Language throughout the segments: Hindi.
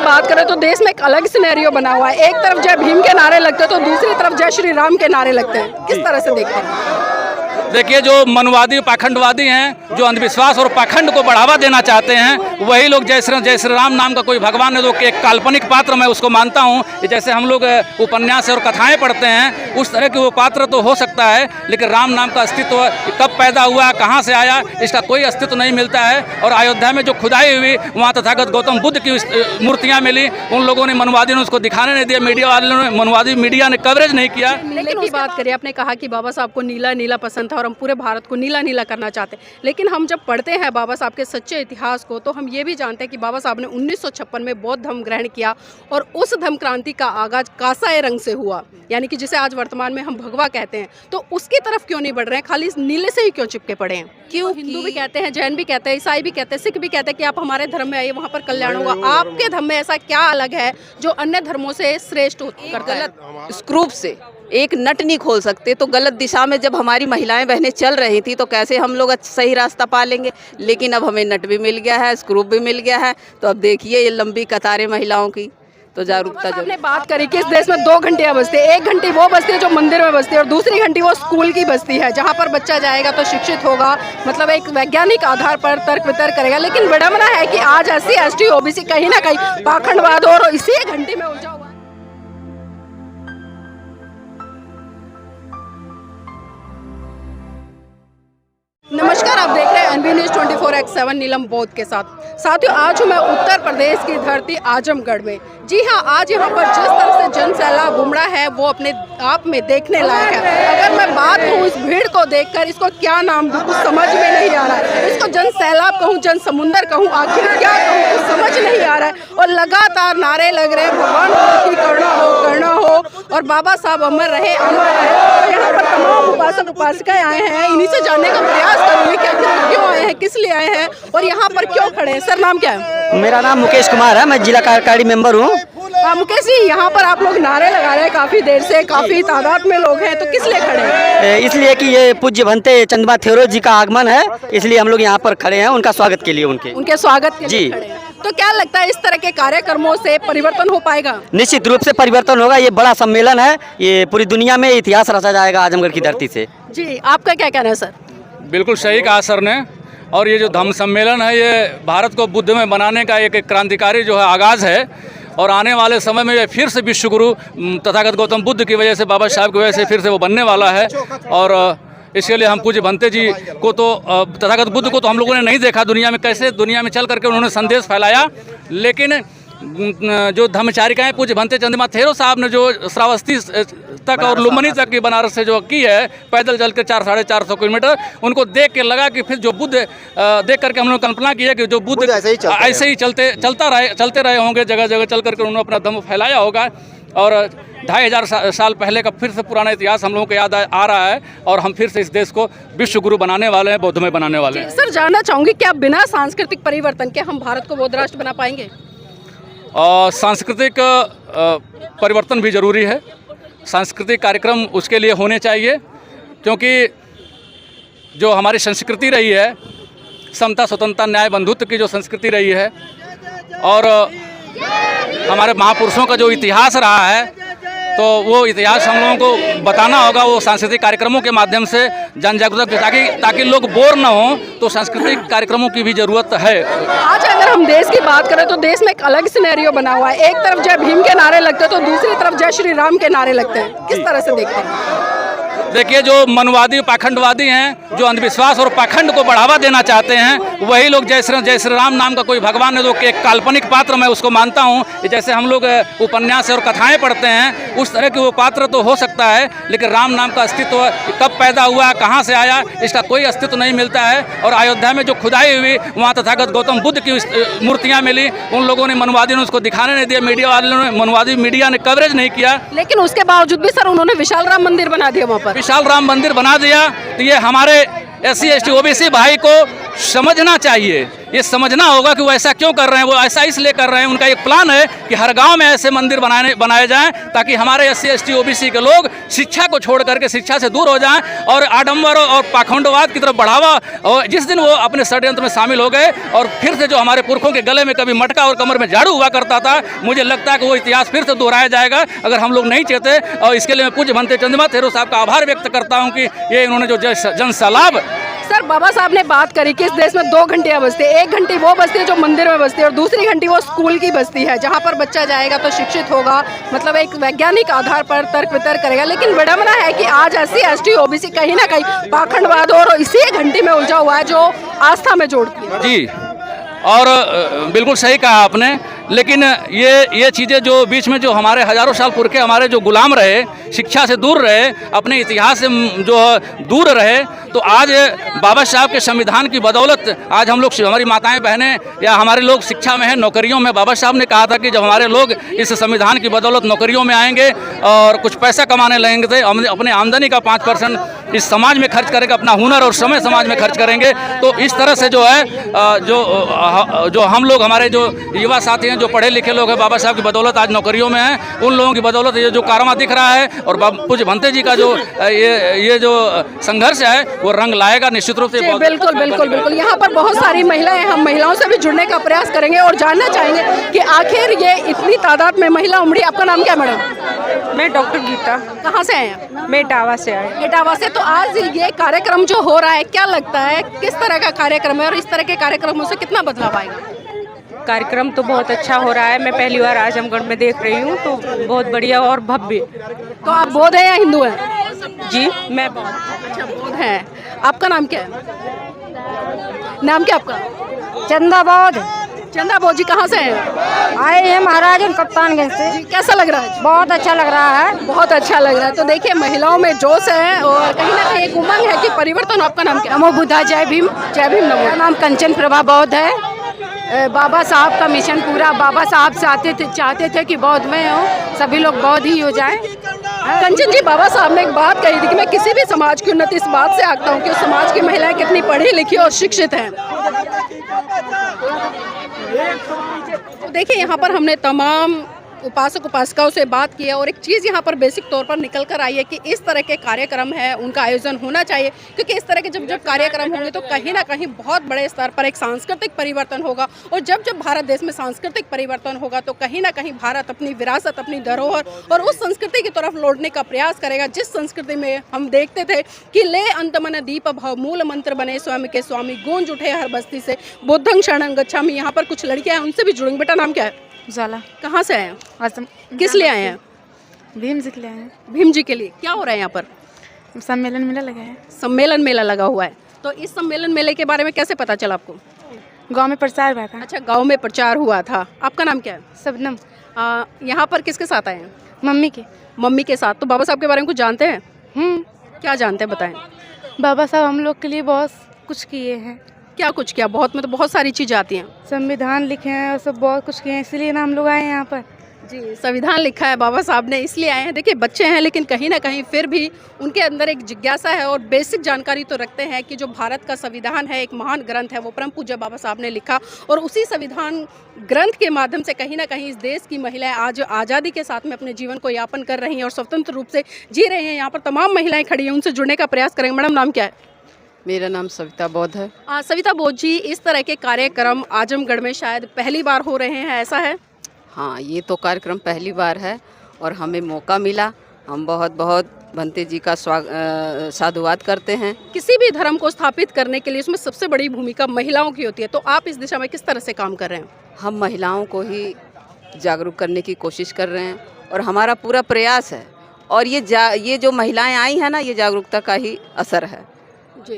बात करें तो देश में एक अलग सिनेरियो बना हुआ है। एक तरफ जय भीम के नारे लगते हैं तो दूसरी तरफ जय श्री राम के नारे लगते हैं। किस तरह से देखते हैं? देखिए, जो मनवादी पाखंडवादी हैं, जो अंधविश्वास और पाखंड को बढ़ावा देना चाहते हैं, वही लोग जय श्री राम नाम का कोई भगवान है तो एक काल्पनिक पात्र मैं उसको मानता हूं। जैसे हम लोग उपन्यास और कथाएं पढ़ते हैं, उस तरह के वो पात्र तो हो सकता है, लेकिन राम नाम का अस्तित्व कब पैदा हुआ, कहाँ से आया, इसका कोई अस्तित्व नहीं मिलता है। और अयोध्या में जो खुदाई हुई, वहाँ तथागत गौतम बुद्ध की मूर्तियाँ मिली, उन लोगों ने, मनवादियों ने उसको दिखाने नहीं दिया, मीडिया वालों ने, मनवादी मीडिया ने कवरेज नहीं किया। लेकिन की बात करिए, आपने कहा कि बाबा साहब को नीला नीला पसंद था और हम पूरे भारत को नीला नीला करना चाहते हैं, लेकिन हम जब पढ़ते हैं बाबा साहब के सच्चे इतिहास को तो हम ये भी जानते हैं कि बाबा साहब ने 1956 में बौद्ध धर्म ग्रहण किया और उस धर्म क्रांति का आगाज कासाए रंग से हुआ, यानी कि जिसे आज वर्तमान में हम भगवा कहते हैं। तो उसकी तरफ क्यों नहीं बढ़ रहे हैं, खाली नीले से ही क्यों चिपके पड़े हैं? क्यों हिंदू भी कहते हैं, जैन भी कहते हैं, ईसाई भी कहते हैं, सिख भी कहते हैं कि आप हमारे धर्म में आइए, वहाँ पर कल्याण होगा। आपके धर्म में ऐसा क्या अलग है जो अन्य धर्मों से श्रेष्ठ करता है? गलत स्क्रूप से एक नट नहीं खोल सकते, तो गलत दिशा में जब हमारी महिलाएं बहनें चल रही थी तो कैसे हम लोग सही रास्ता पा लेंगे। लेकिन अब हमें नट भी मिल गया है, स्क्रूप भी मिल गया है, तो अब देखिए ये लंबी कतारें महिलाओं की, तो जागरूकता जो आपने बात करी कि इस देश में 2 घंटियां बजती है। एक घंटी वो बजती है जो मंदिर में बजती है और दूसरी घंटी वो स्कूल की बजती है जहां पर बच्चा जाएगा तो शिक्षित होगा, मतलब एक वैज्ञानिक आधार पर तर्क वितर्क करेगा। लेकिन विडंबना है कि आज SC ST OBC कहीं ना कहीं पाखंडवाद और इसी घंटी में उलझा हुआ है। नमस्कार, आप देख रहे हैं NB News 24/7 नीलम बौद्ध के साथ। साथियों, आज हूँ मैं उत्तर प्रदेश की धरती आजमगढ़ में। जी हाँ, आज यहाँ पर जिस तरह से जन सैलाब उमड़ा है वो अपने आप में देखने लायक है। अगर मैं बात कहूँ इस भीड़ को देखकर, इसको क्या नाम दूँ कुछ समझ में नहीं आ रहा है। इसको जन सैलाब कहूँ, जन समुंदर कहूँ, आखिर क्या कहूँ कुछ समझ नहीं आ रहा है। और लगातार नारे लग रहे हैं, भगवान की करना हो और बाबा साहब अमर रहे, अमर रहे। और यहाँ पर तमाम उपासक उपासिकाएं आए हैं, इन्हीं से जानने का प्रयास करूँगी कि आखिर क्यों आए हैं, किस लिए आए हैं और यहाँ पर क्यों खड़े हैं। सर, नाम क्या है? मेरा नाम मुकेश कुमार है, मैं जिला कार्यकारी मेंबर हूँ। मुकेश जी, यहाँ पर आप लोग नारे लगा रहे हैं काफी देर से, काफी तादाद में लोग हैं, तो किस लिए खड़े हैं? इसलिए कि ये पूज्य भंते चंद्रमा थेरो जी का आगमन है, इसलिए हम लोग यहाँ पर खड़े हैं उनका स्वागत के लिए, उनके स्वागत के लिए खड़े हैं। तो क्या लगता है इस तरह के कार्यक्रमों से परिवर्तन हो पाएगा? निश्चित रूप से परिवर्तन होगा। ये बड़ा सम्मेलन है, ये पूरी दुनिया में इतिहास रचा जाएगा आजमगढ़ की धरती से। जी, आपका क्या कहना है सर? बिल्कुल सही कहा सर ने। और ये जो धम्म सम्मेलन है, ये भारत को बुद्ध में बनाने का एक क्रांतिकारी जो है आगाज़ है। और आने वाले समय में ये फिर से विश्व गुरु तथागत गौतम बुद्ध की वजह से, बाबा साहब की वजह से फिर से वो बनने वाला है। और इसके लिए हम पूज्य भंते जी को तो, तथागत बुद्ध को तो हम लोगों ने नहीं देखा दुनिया में, कैसे दुनिया में चल करके उन्होंने संदेश फैलाया, लेकिन जो धर्मचारिकाएँ पूज्य भंते चंद्रमा थेरो साहब ने जो श्रावस्ती तक और लुम्बिनी तक की बनारस से जो की है, पैदल चल के 400-450 किलोमीटर, उनको देख के लगा कि फिर जो बुद्ध देख करके हम लोग कल्पना की है कि जो बुद्ध ऐसे ही चलते रहे होंगे, जगह जगह चल करके उन्होंने अपना धम्म फैलाया होगा। और 2500 साल पहले का फिर से पुराना इतिहास हम लोगों को याद आ रहा है और हम फिर से इस देश को विश्व गुरु बनाने वाले हैं, बौद्धमय बनाने वाले हैं। सर, जानना चाहूँगी क्या बिना सांस्कृतिक परिवर्तन के हम भारत को बौद्ध राष्ट्र बना पाएंगे? सांस्कृतिक परिवर्तन भी जरूरी है, सांस्कृतिक कार्यक्रम उसके लिए होने चाहिए, क्योंकि जो हमारी संस्कृति रही है, समता स्वतंत्रता न्याय बंधुत्व की जो संस्कृति रही है, और हमारे महापुरुषों का जो इतिहास रहा है, तो वो इतिहास हम लोगों को बताना होगा वो सांस्कृतिक कार्यक्रमों के माध्यम से, जन जागरूकता, ताकि लोग बोर ना हों। तो सांस्कृतिक कार्यक्रमों की भी ज़रूरत है। आज अगर हम देश की बात करें तो देश में एक अलग सिनेरियो बना हुआ है। एक तरफ जय भीम के नारे लगते हैं तो दूसरी तरफ जय श्री राम के नारे लगते हैं। किस तरह से देखते हैं? देखिए, जो मनवादी पाखंडवादी हैं, जो अंधविश्वास और पाखंड को बढ़ावा देना चाहते हैं, वही लोग जय श्री राम नाम का कोई भगवान है तो एक काल्पनिक पात्र मैं उसको मानता हूं। जैसे हम लोग उपन्यास और कथाएं पढ़ते हैं, उस तरह के वो पात्र तो हो सकता है, लेकिन राम नाम का अस्तित्व कब पैदा हुआ, कहाँ से आया, इसका कोई अस्तित्व नहीं मिलता है। और अयोध्या में जो खुदाई हुई, वहाँ तथागत गौतम बुद्ध की मूर्तियाँ मिली, उन लोगों ने, मनवादियों ने उसको दिखाने नहीं दिया, मीडिया वालों ने, मनवादी मीडिया ने कवरेज नहीं किया। लेकिन उसके बावजूद भी सर उन्होंने विशाल राम मंदिर बना दिया, वहाँ पर विशाल राम मंदिर बना दिया। तो ये हमारे SC ST OBC भाई को समझना चाहिए, ये समझना होगा कि वो ऐसा क्यों कर रहे हैं। वो ऐसा इसलिए कर रहे हैं, उनका एक प्लान है कि हर गांव में ऐसे मंदिर बनाए जाएं ताकि हमारे SC ST OBC के लोग शिक्षा को छोड़ करके शिक्षा से दूर हो जाएं और आडंबर और पाखंडवाद की तरफ बढ़ावा। और जिस दिन वो अपने षड्यंत्र में शामिल हो गए और फिर से जो हमारे पुरखों के गले में कभी मटका और कमर में झाड़ू हुआ करता था, मुझे लगता है कि वो इतिहास फिर से दोहराया जाएगा अगर हम लोग नहीं चाहते। और इसके लिए मैं पूज्य भंते चंद्रमा थेरो साहब का आभार व्यक्त करता हूँ कि ये इन्होंने जो जन सलाब। सर, बाबा साहब ने बात करी कि इस देश में 2 घंटियाँ बजती है। 1 घंटी वो बजती है जो मंदिर में बजती है और दूसरी घंटी वो स्कूल की बजती है जहाँ पर बच्चा जाएगा तो शिक्षित होगा, मतलब एक वैज्ञानिक आधार पर तर्क वितर्क करेगा। लेकिन विडम्बना है कि आज SC ST OBC कहीं ना कहीं पाखंडवाद और इसी घंटी में उलझा हुआ है जो आस्था में जोड़ती है। जी, और बिल्कुल सही कहा आपने। लेकिन ये चीज़ें जो बीच में जो हमारे हजारों साल पुरखे हमारे जो गुलाम रहे, शिक्षा से दूर रहे, अपने इतिहास से जो दूर रहे, तो आज बाबा साहब के संविधान की बदौलत आज हम लोग, हमारी माताएं बहनें या हमारे लोग शिक्षा में हैं, नौकरियों में। बाबा साहब ने कहा था कि जब हमारे लोग इस संविधान की बदौलत नौकरियों में आएंगे और कुछ पैसा कमाने लगेंगे, अपने आमदनी का 5% इस समाज में खर्च करेंगे, अपना हुनर और समय समाज में खर्च करेंगे। तो इस तरह से जो है जो हम लोग, हमारे जो युवा साथी हैं, जो पढ़े लिखे लोग हैं, बाबा साहब की बदौलत आज नौकरियों में हैं। उन लोगों की बदौलत ये जो कारवा दिख रहा है और पूज्य भंते जी का जो ये जो संघर्ष है वो रंग लाएगा निश्चित रूप से। बिल्कुल बिल्कुल बिल्कुल। यहाँ पर बहुत सारी महिलाएं, हम महिलाओं से भी जुड़ने का प्रयास करेंगे और जानना चाहेंगे कि आखिर ये इतनी तादाद में महिला उमड़ी। आपका नाम क्या मैडम? मैं डॉक्टर गीता। कहाँ से आए हैं? मैं इटावा से आई। इटावा से। तो आज ये कार्यक्रम जो हो रहा है, क्या लगता है किस तरह का कार्यक्रम है और इस तरह के कार्यक्रमों से कितना बदलाव आएगा? कार्यक्रम तो बहुत अच्छा हो रहा है। मैं पहली बार आजमगढ़ में देख रही हूँ, तो बहुत बढ़िया और भव्य। तो आप बौद्ध हैं या हिंदू हैं? जी, मैं अच्छा, बौद्ध हैं। आपका नाम क्या है? नाम क्या आपका? चंदा बौद्ध। चंदा बौद्ध जी कहाँ से हैं? आए हैं महाराज कप्तानगंज से। जी, कैसा लग रहा है? बहुत अच्छा लग रहा है। बहुत अच्छा लग रहा है। तो देखिए, महिलाओं में जोश है और कहीं ना कहीं एक उमंग है कि परिवर्तन। आपका नाम क्या? नमो बुद्धा, जय भीम। जय भीम। नमो। मेरा नाम कंचन प्रभा बौद्ध है। बाबा साहब का मिशन पूरा, बाबा साहब चाहते थे कि बौद्ध में हो, सभी लोग बौद्ध ही हो जाएं। कंचन जी, बाबा साहब ने एक बात कही थी कि मैं किसी भी समाज की उन्नति इस बात से आंकता हूँ कि उस समाज की महिलाएं कितनी पढ़ी लिखी और शिक्षित हैं। तो देखिए, यहाँ पर हमने तमाम उपासक उपासिकाओं से बात की है और एक चीज़ यहाँ पर बेसिक तौर पर निकल कर आई है कि इस तरह के कार्यक्रम है उनका आयोजन होना चाहिए, क्योंकि इस तरह के जब कार्यक्रम होंगे तो कहीं ना कहीं बहुत बड़े स्तर पर एक सांस्कृतिक परिवर्तन होगा। और जब भारत देश में सांस्कृतिक परिवर्तन होगा तो कहीं ना कहीं भारत अपनी विरासत, अपनी धरोहर और उस संस्कृति की तरफ लौटने का प्रयास करेगा जिस संस्कृति में हम देखते थे कि ले अंत मन दीप भव मूल मंत्र बने स्वयं के स्वामी, गूंज उठे हर बस्ती से बुद्धं शरणं गच्छामि। यहाँ पर कुछ लड़कियाँ हैं, उनसे भी जुड़ेंगे। बेटा, नाम क्या है? उजाला। कहाँ से आए हैं? असम। किस लिए आए हैं? भीम जी के लिए आए हैं। भीम जी के लिए। क्या हो रहा है यहाँ पर? सम्मेलन मेला लगा है। सम्मेलन मेला लगा हुआ है। तो इस सम्मेलन मेले के बारे में कैसे पता चला आपको? गांव में प्रचार हुआ था। अच्छा, गांव में प्रचार हुआ था। आपका नाम क्या है? सबनम। यहाँ पर किसके साथ आए हैं? मम्मी के। मम्मी के साथ। तो बाबा साहब के बारे में कुछ जानते हैं? क्या जानते हैं, बताएं। बाबा साहब हम लोग के लिए बहुत कुछ किए हैं। क्या कुछ किया? बहुत, मतलब बहुत सारी चीज़ें आती हैं। संविधान लिखे हैं और सब बहुत कुछ किए हैं, इसलिए ना हम लोग आए हैं यहाँ पर। जी, संविधान लिखा है बाबा साहब ने, इसलिए आए हैं। देखिए, बच्चे हैं लेकिन कहीं ना कहीं फिर भी उनके अंदर एक जिज्ञासा है और बेसिक जानकारी तो रखते हैं कि जो भारत का संविधान है, एक महान ग्रंथ है, वो परम पूज्य बाबा साहब ने लिखा और उसी संविधान ग्रंथ के माध्यम से कहीं ना कहीं इस देश की महिलाएं आज आज़ादी के साथ में अपने जीवन को यापन कर रही हैं और स्वतंत्र रूप से जी रही हैं। यहाँ पर तमाम महिलाएं खड़ी हैं, उनसे जुड़ने का प्रयास करेंगे। मैडम, नाम क्या है? मेरा नाम सविता बौद्ध है। सविता बौद्ध जी, इस तरह के कार्यक्रम आजमगढ़ में शायद पहली बार हो रहे हैं, ऐसा है? हाँ, ये तो कार्यक्रम पहली बार है और हमें मौका मिला। हम बहुत बहुत भंते जी का साधुवाद करते हैं। किसी भी धर्म को स्थापित करने के लिए उसमें सबसे बड़ी भूमिका महिलाओं की होती है, तो आप इस दिशा में किस तरह से काम कर रहे हैं? हम महिलाओं को ही जागरूक करने की कोशिश कर रहे हैं और हमारा पूरा प्रयास है। और ये जो महिलाएं आई हैं ना, ये जागरूकता का ही असर है जी।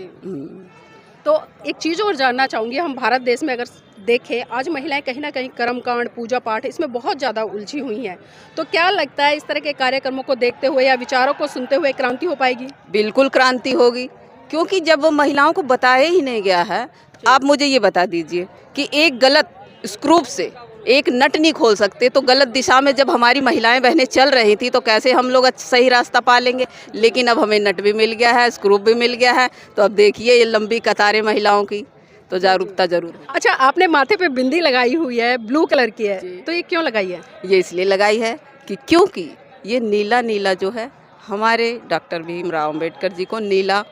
तो एक चीज़ और जानना चाहूँगी, हम भारत देश में अगर देखें, आज महिलाएं कहीं ना कहीं कर्मकांड, पूजा पाठ, इसमें बहुत ज़्यादा उलझी हुई हैं। तो क्या लगता है इस तरह के कार्यक्रमों को देखते हुए या विचारों को सुनते हुए क्रांति हो पाएगी? बिल्कुल क्रांति होगी, क्योंकि जब वो महिलाओं को बताया ही नहीं गया है। आप मुझे ये बता दीजिए कि एक गलत स्क्रूप से एक नट नहीं खोल सकते, तो गलत दिशा में जब हमारी महिलाएं बहनें चल रही थी तो कैसे हम लोग सही रास्ता पा लेंगे। लेकिन अब हमें नट भी मिल गया है, स्क्रूप भी मिल गया है, तो अब देखिए ये लंबी कतारें महिलाओं की। तो जागरूकता जरूर है। अच्छा, आपने माथे पे बिंदी लगाई हुई है, ब्लू कलर की है, तो ये क्यों लगाई है? ये इसलिए लगाई है कि क्योंकि ये नीला नीला जो है हमारे डॉक्टर भीमराव अंबेडकर जी को नीला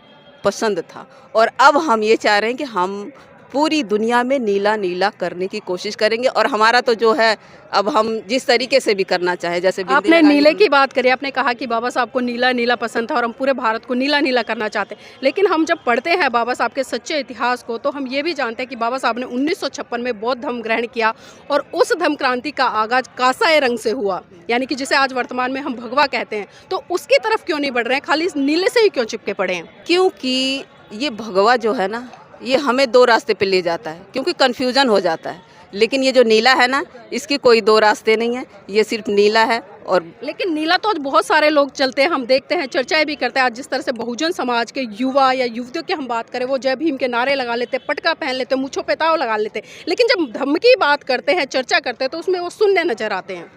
पसंद था, और अब हम ये चाह रहे हैं कि हम पूरी दुनिया में नीला नीला करने की कोशिश करेंगे। और हमारा तो जो है अब हम जिस तरीके से भी करना चाहे, जैसे आपने नीले की बात करी, आपने कहा कि बाबा साहब को नीला नीला पसंद था और हम पूरे भारत को नीला नीला करना चाहते हैं। लेकिन हम जब पढ़ते हैं बाबा साहब के सच्चे इतिहास को, तो हम ये भी जानते हैं कि बाबा साहब ने 1956 में बौद्ध धर्म ग्रहण किया, और उस धर्म क्रांति का आगाज कासाए रंग से हुआ, यानी कि जिसे आज वर्तमान में हम भगवा कहते हैं। तो उसकी तरफ क्यों नहीं बढ़ रहे हैं, खाली नीले से ही क्यों चिपके पड़े हैं? क्योंकि ये भगवा जो है ना, ये हमें दो रास्ते पे ले जाता है, क्योंकि कन्फ्यूजन हो जाता है। लेकिन ये जो नीला है ना, इसकी कोई दो रास्ते नहीं है, ये सिर्फ नीला है। और लेकिन नीला तो आज बहुत सारे लोग चलते हैं, हम देखते हैं, चर्चाएं भी करते हैं। आज जिस तरह से बहुजन समाज के युवा या युवतियों की हम बात करें, वो जय भीम के नारे लगा लेते, पटका पहन लेते, मूंछों पे ताव लगा लेते, लेकिन जब धर्म की बात करते हैं, चर्चा करते हैं, तो उसमें वो शून्य नजर आते हैं।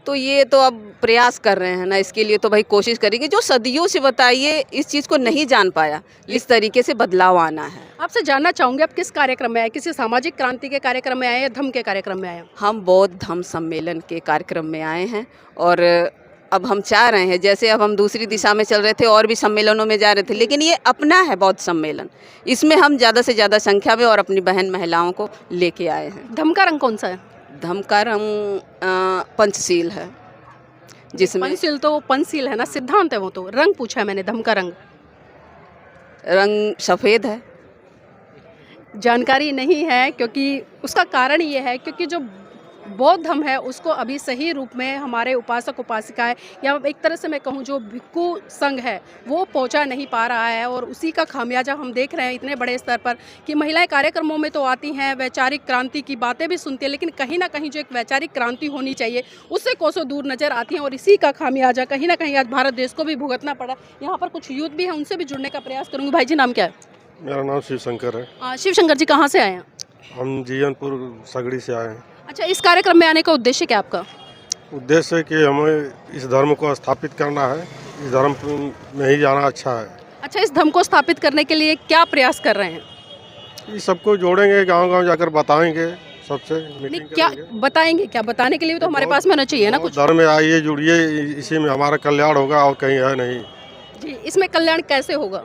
तो ये तो अब प्रयास कर रहे हैं ना, इसके लिए तो भाई कोशिश करेंगे। जो सदियों से बताइए इस चीज़ को नहीं जान पाया, इस तरीके से बदलाव आना है। आपसे जानना चाहूँगी, आप किस कार्यक्रम में आए? किसी सामाजिक क्रांति के कार्यक्रम में आए या धम्म के कार्यक्रम में आए? हम बौद्ध धम्म सम्मेलन के कार्यक्रम में आए हैं, और अब हम चाह रहे हैं, जैसे अब हम दूसरी दिशा में चल रहे थे और भी सम्मेलनों में जा रहे थे, लेकिन ये अपना है बौद्ध सम्मेलन, इसमें हम ज़्यादा से ज़्यादा संख्या में और अपनी बहन महिलाओं को लेके आए हैं। धम्म का रंग कौन सा है? धम्म का रंग पंचशील है, जिसमें पंचशील तो पंचशील है ना, सिद्धांत है वो। तो रंग पूछा है मैंने, धम्म का रंग सफ़ेद है। जानकारी नहीं है, क्योंकि उसका कारण ये है क्योंकि जो बौद्ध धर्म है उसको अभी सही रूप में हमारे उपासक उपासिकाएं, या एक तरह से मैं कहूँ जो भिक्खु संघ है, वो पहुंचा नहीं पा रहा है। और उसी का खामियाजा हम देख रहे हैं इतने बड़े स्तर पर कि महिलाएं कार्यक्रमों में तो आती हैं, वैचारिक क्रांति की बातें भी सुनती हैं, लेकिन कहीं ना कहीं जो एक वैचारिक क्रांति होनी चाहिए उससे कोसों दूर नजर आती हैं। और इसी का खामियाजा कहीं ना कहीं आज भारत देश को भी भुगतना पड़ा। यहाँ पर कुछ यूथ भी हैं, उनसे भी जुड़ने का प्रयास करूँगी। भाई जी, नाम क्या है? मेरा नाम शिवशंकर है। शिवशंकर जी, कहाँ से आए हैं? हम जीवनपुर सगड़ी से आए हैं। अच्छा, इस कार्यक्रम में आने का उद्देश्य क्या आपका? उद्देश्य है कि हमें इस धर्म को स्थापित करना है, इस धर्म में ही जाना अच्छा है। अच्छा, इस धर्म को स्थापित करने के लिए क्या प्रयास कर रहे हैं? ये सबको जोड़ेंगे, गांव-गांव जाकर बताएंगे, सबसे नहीं, मीटिंग क्या करेंगे। बताएंगे? क्या बताने के लिए तो हमारे पास में होना चाहिए ना कुछ। धर्म में आइए, जुड़िए, इसी में हमारा कल्याण होगा और कहीं है नहीं। जी, इसमें कल्याण कैसे होगा?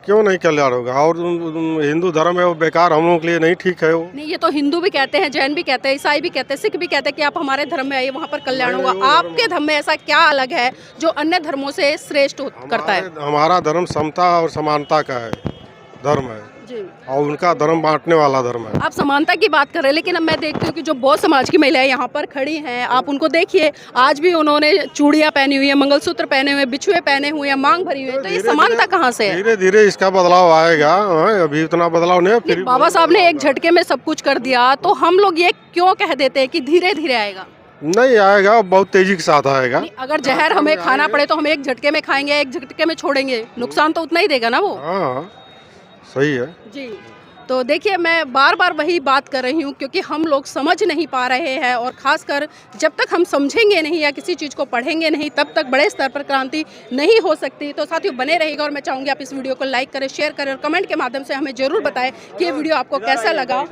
क्यों नहीं कल्याण होगा? और हिंदू धर्म है वो बेकार, हम लोगों के लिए नहीं ठीक है वो। नहीं, ये तो हिंदू भी कहते हैं, जैन भी कहते हैं, ईसाई भी कहते हैं, सिख भी कहते हैं कि आप हमारे धर्म में आइए, वहाँ पर कल्याण होगा। आपके धर्म में ऐसा क्या अलग है जो अन्य धर्मों से श्रेष्ठ करता है? हमारा धर्म समता और समानता का है धर्म है, जी, और उनका धर्म बांटने वाला धर्म है। आप समानता की बात कर रहे हैं, लेकिन अब मैं देखती हूँ कि जो बौद्ध समाज की महिलाएं यहाँ पर खड़ी हैं, आप उनको देखिए, आज भी उन्होंने चूड़ियाँ पहनी हुई है, मंगलसूत्र पहने हुए, बिछुए पहने हुए हैं, मांग भरी हुई है। तो ये समानता कहाँ से है? धीरे धीरे इसका बदलाव आएगा। अभी इतना बदलाव नहीं है। फिर बाबा साहब ने एक झटके में सब कुछ कर दिया, तो हम लोग ये क्यों कह देते हैं कि धीरे धीरे आएगा? नहीं आएगा, बहुत तेजी के साथ आएगा। अगर जहर हमें खाना पड़े तो हम एक झटके में खाएंगे, एक झटके में छोड़ेंगे, नुकसान तो उतना ही देगा ना वो। हाँ, सही है जी। तो देखिए, मैं बार बार वही बात कर रही हूँ, क्योंकि हम लोग समझ नहीं पा रहे हैं, और ख़ासकर जब तक हम समझेंगे नहीं या किसी चीज़ को पढ़ेंगे नहीं, तब तक बड़े स्तर पर क्रांति नहीं हो सकती। तो साथियों, बने रहेगा, और मैं चाहूँगी आप इस वीडियो को लाइक करें, शेयर करें और कमेंट के माध्यम से हमें ज़रूर बताएं कि ये वीडियो आपको कैसा लगा।